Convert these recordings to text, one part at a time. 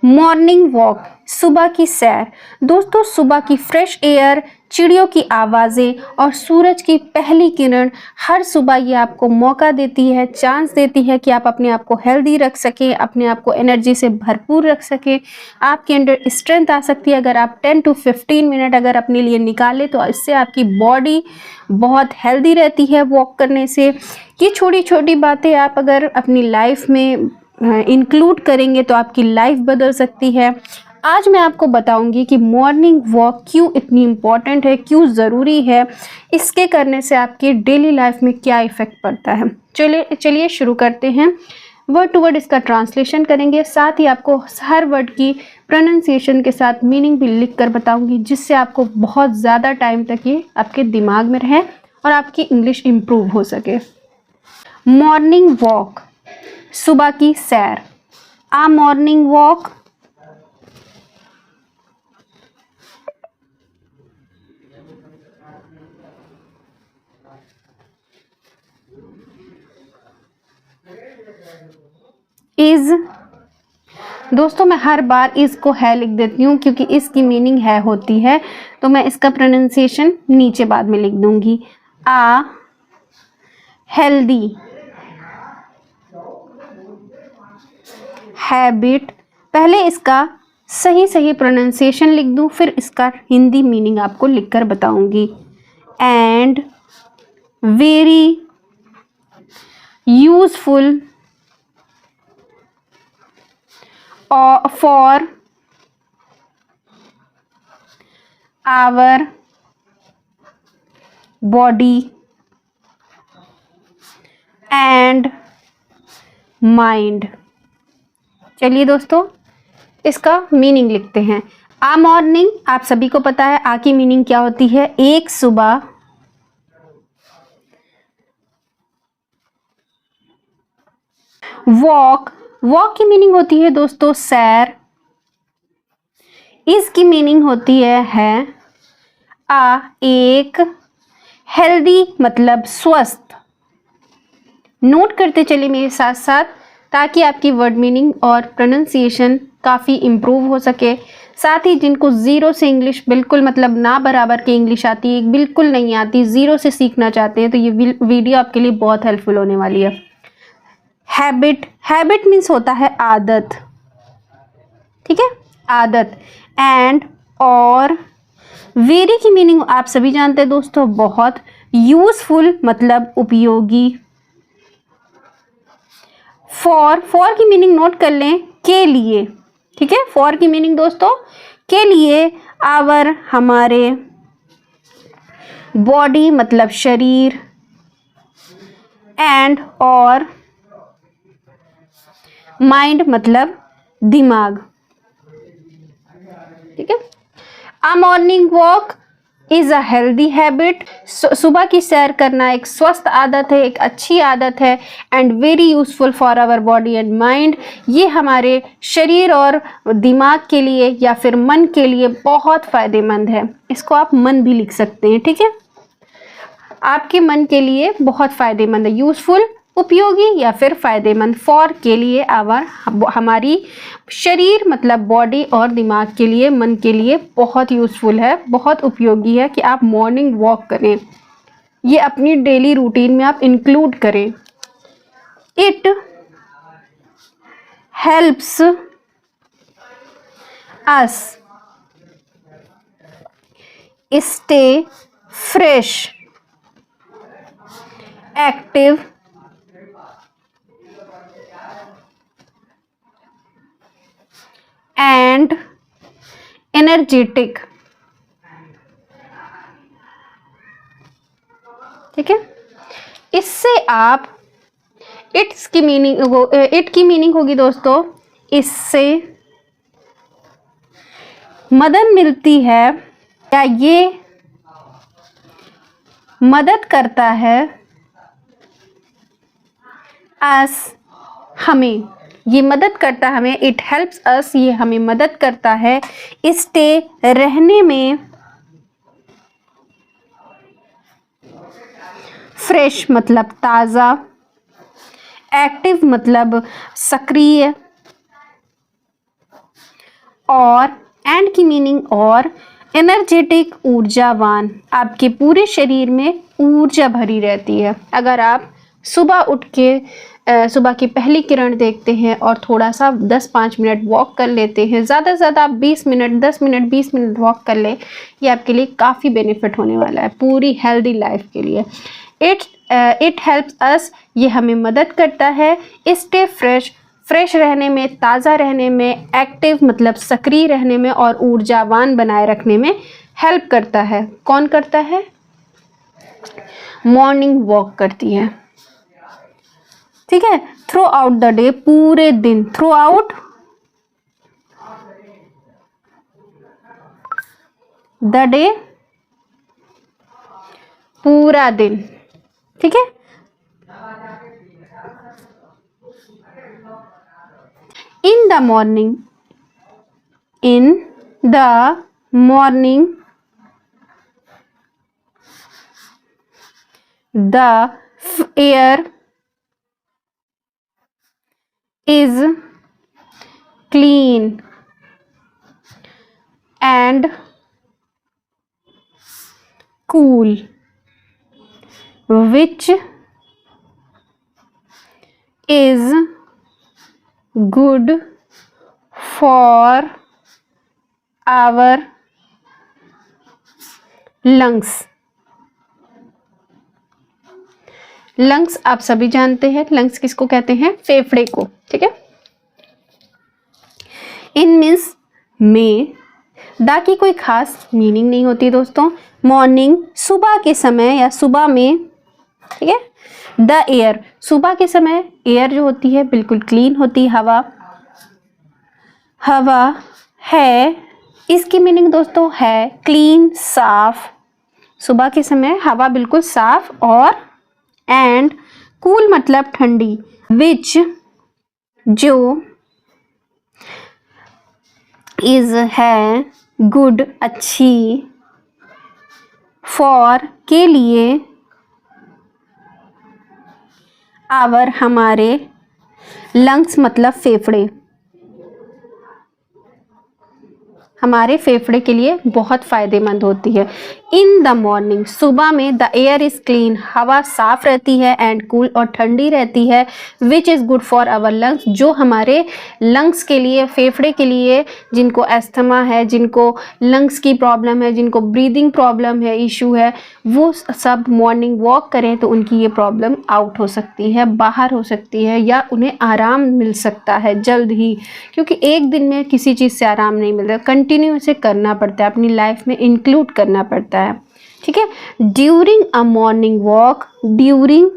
Morning walk, सुबह की सैर। दोस्तों, सुबह की फ्रेश एयर, चिड़ियों की आवाज़ें और सूरज की पहली किरण हर सुबह ये आपको मौका देती है, चांस देती है कि आप अपने आप को हेल्दी रख सकें, अपने आप को एनर्जी से भरपूर रख सकें। आपके अंदर स्ट्रेंथ आ सकती है अगर आप 10 to 15 मिनट अगर अपने लिए निकालें, तो इससे आपकी बॉडी बहुत हेल्दी रहती है वॉक करने से। ये छोटी छोटी बातें आप अगर अपनी लाइफ में इंक्लूड करेंगे तो आपकी लाइफ बदल सकती है। आज मैं आपको बताऊंगी कि मॉर्निंग वॉक क्यों इतनी इम्पॉर्टेंट है, क्यों ज़रूरी है, इसके करने से आपकी डेली लाइफ में क्या इफ़ेक्ट पड़ता है। चलिए शुरू करते हैं। वर्ड टू वर्ड इसका ट्रांसलेशन करेंगे, साथ ही आपको हर वर्ड की प्रोनाउंसिएशन के साथ मीनिंग भी लिख कर बताऊंगी, जिससे आपको बहुत ज़्यादा टाइम तक ये आपके दिमाग में रहे और आपकी इंग्लिश इम्प्रूव हो सके। मॉर्निंग वॉक, सुबह की सैर। आ मॉर्निंग वॉक इज, दोस्तों मैं हर बार इसको है लिख देती हूँ क्योंकि इसकी मीनिंग है होती है, तो मैं इसका प्रोनाउंसिएशन नीचे बाद में लिख दूंगी। आ हेल्दी हैबिट, पहले इसका सही प्रोनाउंसिएशन लिख दूं, फिर इसका हिंदी मीनिंग आपको लिखकर बताऊंगी। And very useful for our body and mind. चलिए दोस्तों, इसका मीनिंग लिखते हैं। आ मॉर्निंग, आप सभी को पता है आ की मीनिंग क्या होती है, एक सुबह। वॉक, वॉक की मीनिंग होती है दोस्तों सैर। इसकी मीनिंग होती है। आ एक, हेल्दी मतलब स्वस्थ। नोट करते चलिए मेरे साथ साथ, ताकि आपकी वर्ड मीनिंग और प्रोनाउंसिएशन काफ़ी इम्प्रूव हो सके। साथ ही जिनको ज़ीरो से इंग्लिश बिल्कुल मतलब ना बराबर की इंग्लिश आती है, बिल्कुल नहीं आती, ज़ीरो से सीखना चाहते हैं, तो ये वीडियो आपके लिए बहुत हेल्पफुल होने वाली है। हैबिट, हैबिट मीन्स होता है आदत, ठीक है, आदत। एंड और वेरी की मीनिंग आप सभी जानते हैं दोस्तों, बहुत। यूजफुल मतलब उपयोगी। फॉर, फॉर की मीनिंग नोट कर लें, के लिए, ठीक है। फॉर की मीनिंग दोस्तों के लिए। आवर हमारे, बॉडी मतलब शरीर, एंड और माइंड मतलब दिमाग, ठीक है। अ morning walk is a healthy habit, सुबह की सैर करना एक स्वस्थ आदत है, एक अच्छी आदत है। And very useful for our body and mind, ये हमारे शरीर और दिमाग के लिए या फिर मन के लिए बहुत फायदेमंद है। इसको आप मन भी लिख सकते हैं, ठीक है, आपके मन के लिए बहुत फायदेमंद है। यूजफुल उपयोगी या फिर फायदेमंद। फॉर के लिए, आवर हमारी शरीर मतलब बॉडी और दिमाग के लिए, मन के लिए बहुत यूजफुल है, बहुत उपयोगी है कि आप मॉर्निंग वॉक करें। ये अपनी डेली रूटीन में आप इंक्लूड करें। It helps us stay fresh, active and energetic, ठीक है। इससे आप इट्स की मीनिंग इट की मीनिंग होगी दोस्तों, इससे मदद मिलती है या ये मदद करता है। अस हमें, ये मदद करता है हमें। इट हेल्प्स अस, ये हमें मदद करता है स्टे रहने में। फ्रेश मतलब ताज़ा, एक्टिव मतलब सक्रिय, और एंड की मीनिंग और एनर्जेटिक, ऊर्जावान, आपके पूरे शरीर में ऊर्जा भरी रहती है। अगर आप सुबह उठ के सुबह की पहली किरण देखते हैं और थोड़ा सा 10-5 मिनट वॉक कर लेते हैं, ज़्यादा से ज़्यादा आप 20 मिनट, 10 मिनट, 20 मिनट वॉक कर लें, ये आपके लिए काफ़ी बेनिफिट होने वाला है पूरी हेल्दी लाइफ के लिए। इट हेल्प्स अस, ये हमें मदद करता है स्टे फ्रेश रहने में, ताज़ा रहने में, एक्टिव मतलब सक्रिय रहने में और ऊर्जावान बनाए रखने में हेल्प करता है। कौन करता है? मॉर्निंग वॉक करती है, ठीक है। थ्रू आउट द डे, पूरे दिन, थ्रू आउट द डे, पूरा दिन, ठीक है। In the morning, in the morning the air is clean and cool, which is good for our lungs। Lungs आप सभी जानते हैं, लंग्स किसको कहते हैं? फेफड़े को, ठीक है। इन मीन्स में, दा की कोई खास मीनिंग नहीं होती दोस्तों। मॉर्निंग सुबह के समय या सुबह में, ठीक है। द एयर, सुबह के समय एयर जो होती है बिल्कुल क्लीन होती है, हवा है, इसकी मीनिंग दोस्तों है क्लीन, साफ। सुबह के समय हवा बिल्कुल साफ और एंड कूल मतलब ठंडी, विच जो, इज है, गुड अच्छी, फॉर के लिए, आवर हमारे, लंग्स मतलब फेफड़े, हमारे फेफड़े के लिए बहुत फ़ायदेमंद होती है। इन द मॉर्निंग, सुबह में, द एयर इज़ क्लीन, हवा साफ़ रहती है, एंड कूल और ठंडी रहती है, which is good for our lungs, जो हमारे लंग्स के लिए, फेफड़े के लिए, जिनको एस्थमा है, जिनको लंग्स की प्रॉब्लम है, जिनको ब्रीदिंग प्रॉब्लम है, इशू है, वो सब मॉर्निंग वॉक करें तो उनकी ये प्रॉब्लम आउट हो सकती है, बाहर हो सकती है, या उन्हें आराम मिल सकता है जल्द ही, क्योंकि एक दिन में किसी चीज़ से आराम नहीं मिलता, कंटिन्यू इसे करना पड़ता है, अपनी लाइफ में इंक्लूड करना पड़ता है, ठीक है। During a morning walk, during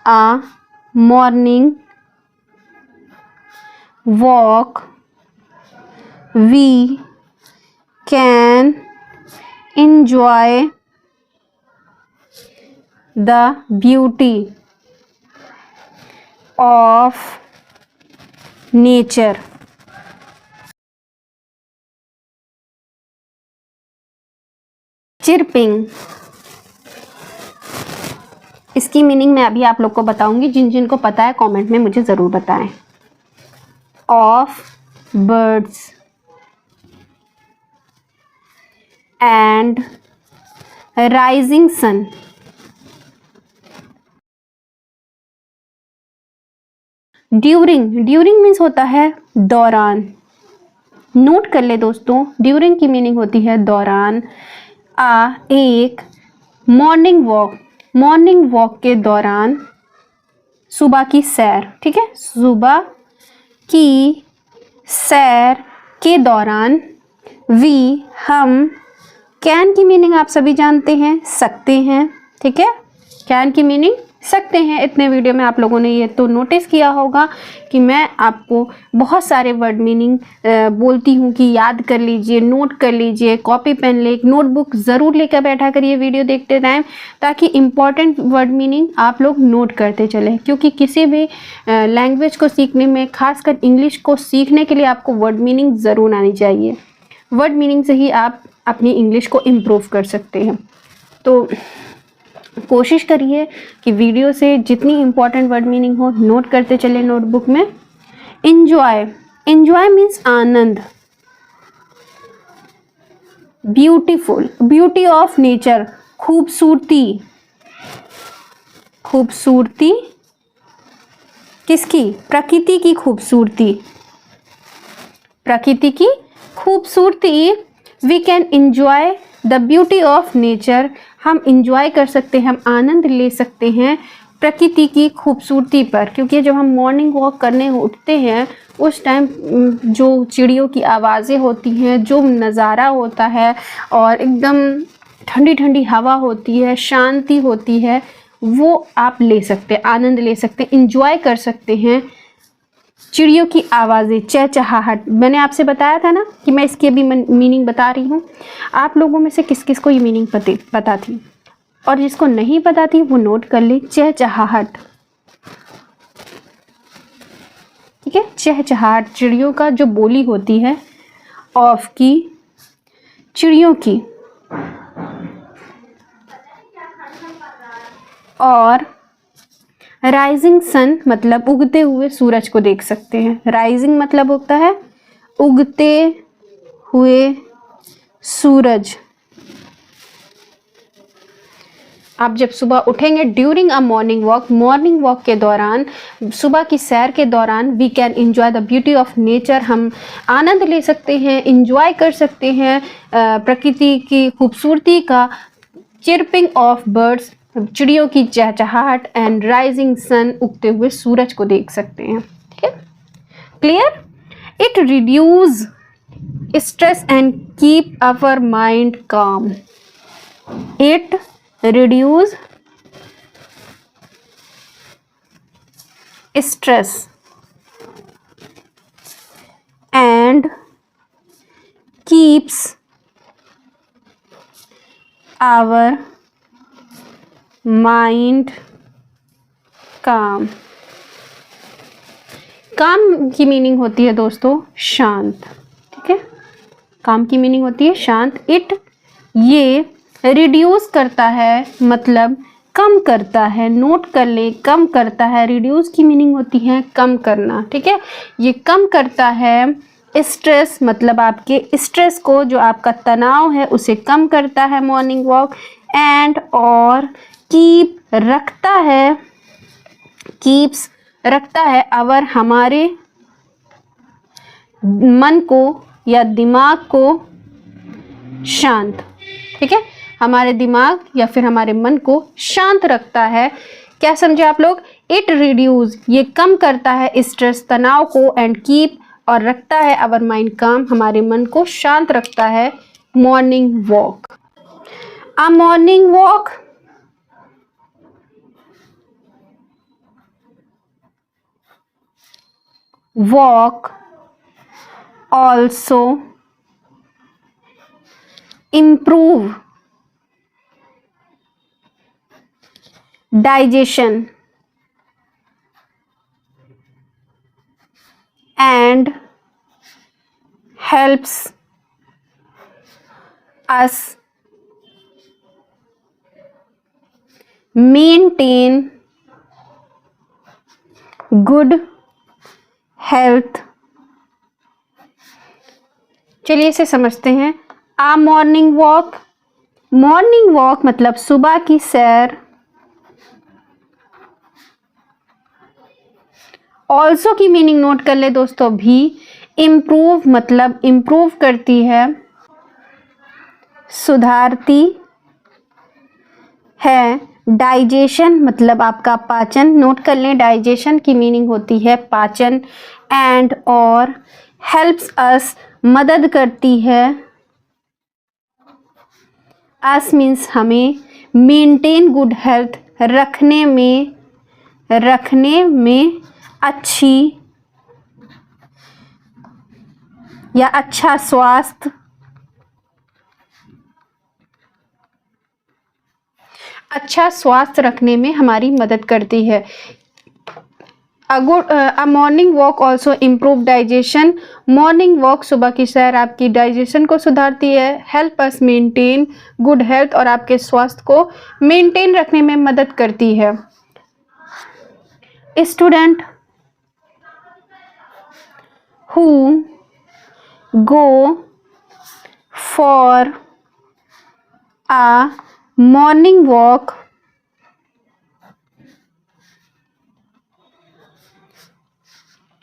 a morning walk we can enjoy the beauty of nature। Chirping, इसकी मीनिंग मैं अभी आप लोग को बताऊंगी, जिन जिन को पता है कमेंट में मुझे ज़रूर बताएं। Of birds and rising sun, during, during means होता है दौरान, नोट कर ले दोस्तों, ड्यूरिंग की मीनिंग होती है दौरान। एक मॉर्निंग वॉक, मॉर्निंग वॉक के दौरान, सुबह की सैर, ठीक है, सुबह की सैर के दौरान, वी हम, कैन की मीनिंग आप सभी जानते हैं, सकते हैं, ठीक है, कैन की मीनिंग सकते हैं। इतने वीडियो में आप लोगों ने ये तो नोटिस किया होगा कि मैं आपको बहुत सारे वर्ड मीनिंग बोलती हूँ कि याद कर लीजिए, नोट कर लीजिए, कॉपी पेन ले, एक नोटबुक ज़रूर लेकर बैठा करिए वीडियो देखते टाइम, ताकि इम्पॉर्टेंट वर्ड मीनिंग आप लोग नोट करते चलें, क्योंकि किसी भी लैंग्वेज को सीखने में, खासकर इंग्लिश को सीखने के लिए आपको वर्ड मीनिंग ज़रूर आनी चाहिए। वर्ड मीनिंग से ही आप अपनी इंग्लिश को इम्प्रूव कर सकते हैं। तो कोशिश करिए कि वीडियो से जितनी इम्पोर्टेंट वर्ड मीनिंग हो नोट करते चले नोटबुक में। इंजॉय, इंजॉय मीन्स आनंद। ब्यूटीफुल, ब्यूटी ऑफ नेचर, खूबसूरती, खूबसूरती किसकी? प्रकृति की खूबसूरती, प्रकृति की खूबसूरती। We can enjoy the beauty of nature, हम इंजॉय कर सकते हैं, हम आनंद ले सकते हैं प्रकृति की खूबसूरती पर, क्योंकि जब हम मॉर्निंग वॉक करने उठते हैं उस टाइम जो चिड़ियों की आवाज़ें होती हैं, जो नज़ारा होता है और एकदम ठंडी ठंडी हवा होती है, शांति होती है, वो आप ले सकते हैं, आनंद ले सकते हैं, इंजॉय कर सकते हैं। चिड़ियों की आवाज़ें, चहचहाहट, मैंने आपसे बताया था ना कि मैं इसकी अभी मीनिंग बता रही हूँ। आप लोगों में से किस किस को ये मीनिंग पता थी, और जिसको नहीं पता थी वो नोट कर ले। चहचहाहट, ठीक है, चहचहाहट चिड़ियों का जो बोली होती है, ऑफ की, चिड़ियों की, और राइजिंग सन मतलब उगते हुए सूरज को देख सकते हैं। राइजिंग मतलब होता है उगते हुए सूरज। आप जब सुबह उठेंगे during a morning walk, morning walk के दौरान, सुबह की सैर के दौरान, we can enjoy the beauty of nature, हम आनंद ले सकते हैं, एंजॉय कर सकते हैं प्रकृति की खूबसूरती का। चिरपिंग ऑफ बर्ड्स, चिड़ियों की चहचहाहट, एंड राइजिंग सन, उगते हुए सूरज को देख सकते हैं। ठीक है, clear? It reduce stress and keep our mind calm. It reduce stress and keeps our mind calm। काम की मीनिंग होती है दोस्तों शांत, ठीक है, काम की मीनिंग होती है शांत। इट, ये रिड्यूस करता है मतलब कम करता है, नोट कर ले, कम करता है। रिड्यूस की मीनिंग होती है कम करना, ठीक है, ये कम करता है स्ट्रेस मतलब आपके स्ट्रेस को, जो आपका तनाव है उसे कम करता है मॉर्निंग वॉक। एंड, और कीप रखता है, कीप्स रखता है, अवर हमारे मन को या दिमाग को शांत, ठीक है, हमारे दिमाग या फिर हमारे मन को शांत रखता है। क्या समझे आप लोग? इट रिड्यूस, ये कम करता है स्ट्रेस, तनाव को, एंड कीप, और रखता है आवर माइंड काम, हमारे मन को शांत रखता है morning walk. A morning walk also improve digestion and helps us maintain good health। चलिए इसे समझते हैं। आ मॉर्निंग वॉक, मॉर्निंग वॉक मतलब सुबह की सैर। ऑल्सो की मीनिंग नोट कर ले दोस्तों भी। इम्प्रूव मतलब इम्प्रूव करती है, सुधारती है। डाइजेशन मतलब आपका पाचन, नोट कर लें, डाइजेशन की मीनिंग होती है पाचन। एंड, और हेल्प्स अस मदद करती है। अस मीन्स हमें, मेंटेन गुड हेल्थ रखने में अच्छी या अच्छा स्वास्थ्य, अच्छा स्वास्थ्य रखने में हमारी मदद करती है। अ morning walk also improve digestion, morning walk सुबह की सैर आपकी डाइजेशन को सुधारती है। Help us maintain good health, और आपके स्वास्थ्य को मेंटेन रखने में मदद करती है। Student, who go for a morning walk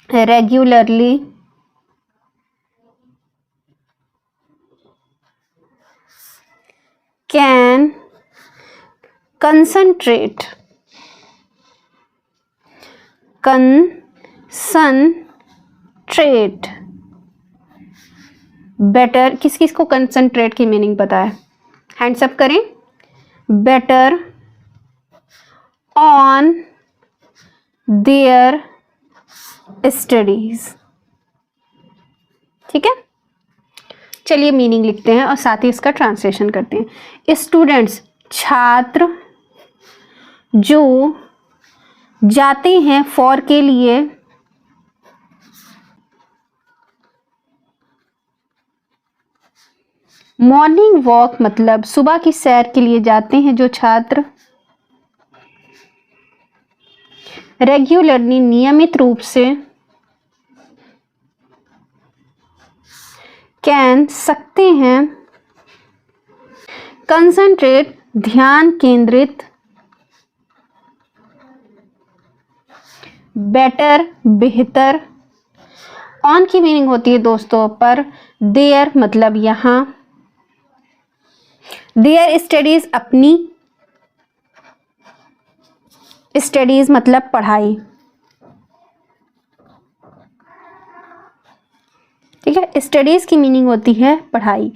regularly can concentrate better. किस किस को कंसंट्रेट की मीनिंग पता है? हैंड्स अप करें। Better on their studies. ठीक है, चलिए मीनिंग लिखते हैं और साथ ही इसका ट्रांसलेशन करते हैं। स्टूडेंट्स छात्र जो जाते हैं फॉर के लिए मॉर्निंग वॉक मतलब सुबह की सैर के लिए जाते हैं जो छात्र रेगुलरली नियमित रूप से कैन सकते हैं कंसंट्रेट ध्यान केंद्रित बेटर बेहतर। ऑन की मीनिंग होती है दोस्तों पर, देयर मतलब यहां, देयर स्टडीज अपनी, स्टडीज मतलब पढ़ाई। ठीक है, स्टडीज की मीनिंग होती है पढ़ाई।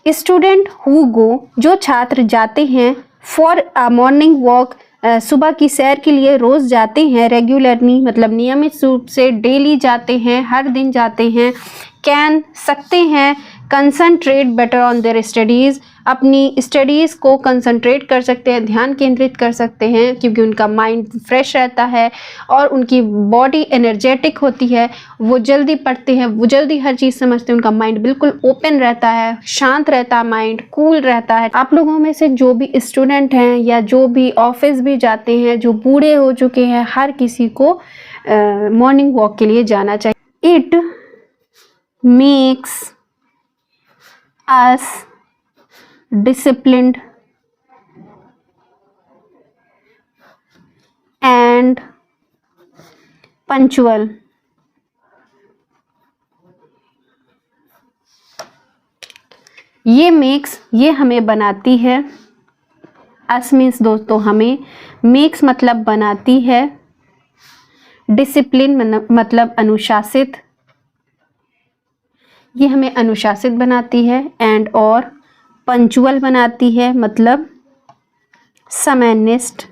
स्टूडेंट हु गो जो छात्र जाते हैं फॉर अ मॉर्निंग वॉक सुबह की सैर के लिए रोज जाते हैं, रेगुलरली मतलब नियमित रूप से, डेली जाते हैं, हर दिन जाते हैं, कैन सकते हैं, concentrate better on their studies अपनी स्टडीज़ को कंसंट्रेट कर सकते हैं, ध्यान केंद्रित कर सकते हैं क्योंकि उनका माइंड फ्रेश रहता है और उनकी बॉडी एनर्जेटिक होती है, वो जल्दी पढ़ते हैं, वो जल्दी हर चीज़ समझते हैं, उनका माइंड बिल्कुल ओपन रहता है, शांत रहता है, माइंड कूल रहता है। आप लोगों में से जो भी स्टूडेंट हैं या जो भी ऑफिस भी जाते हैं, जो बूढ़े हो चुके हैं, हर किसी को मॉर्निंग वॉक के लिए जाना चाहिए। It makes us disciplined and punctual। ये makes ये हमें बनाती है, us means दोस्तों हमें, makes मतलब बनाती है, डिसिप्लिन मतलब अनुशासित, ये हमें अनुशासित बनाती है, एंड और पंचुअल बनाती है मतलब समयनिष्ठ।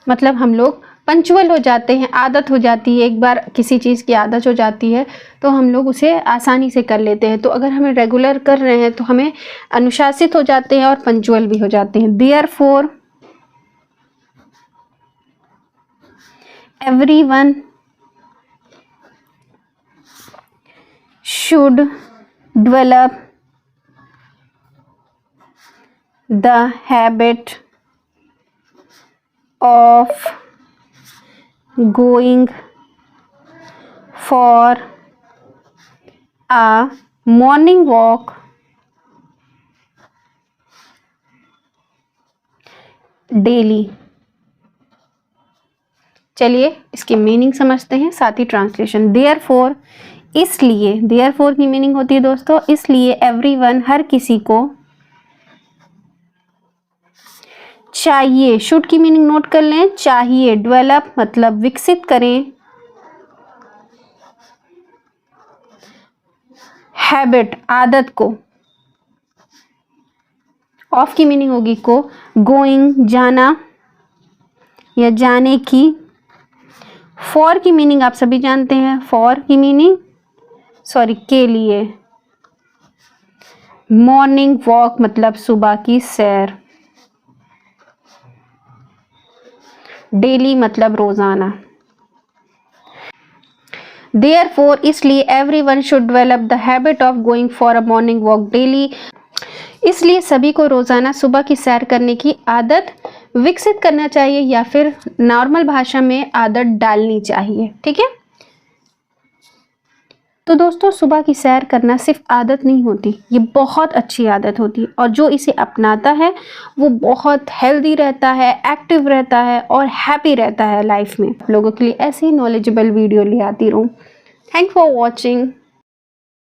मतलब हम लोग पंचुअल हो जाते हैं, आदत हो जाती है, एक बार किसी चीज़ की आदत हो जाती है तो हम लोग उसे आसानी से कर लेते हैं। तो अगर हमें रेगुलर कर रहे हैं तो हमें अनुशासित हो जाते हैं और पंचुअल भी हो जाते हैं। Therefore everyone should develop the habit of going for a morning walk daily। चलिए इसकी मीनिंग समझते हैं, साथ ही ट्रांसलेशन। देयरफॉर इसलिए, देयरफॉर की मीनिंग होती है दोस्तों इसलिए, एवरीवन हर किसी को, चाहिए, शुड की मीनिंग नोट कर लें, चाहिए, डेवलप मतलब विकसित करें, हैबिट आदत को, ऑफ की मीनिंग होगी को, गोइंग जाना या जाने की, फॉर की मीनिंग आप सभी जानते हैं, फॉर की मीनिंग के लिए, मॉर्निंग वॉक मतलब सुबह की सैर, डेली मतलब रोजाना। देयरफॉर इसलिए, everyone should develop the habit of going for a morning walk daily, इसलिए सभी को रोज़ाना सुबह की सैर करने की आदत विकसित करना चाहिए, या फिर नॉर्मल भाषा में आदत डालनी चाहिए। ठीक है। तो दोस्तों, सुबह की सैर करना सिर्फ आदत नहीं होती, ये बहुत अच्छी आदत होती है, और जो इसे अपनाता है वो बहुत हेल्दी रहता है, एक्टिव रहता है और हैप्पी रहता है लाइफ में। लोगों के लिए ऐसे ही नॉलेजेबल वीडियो ले आती रहूँ। Thank for watching.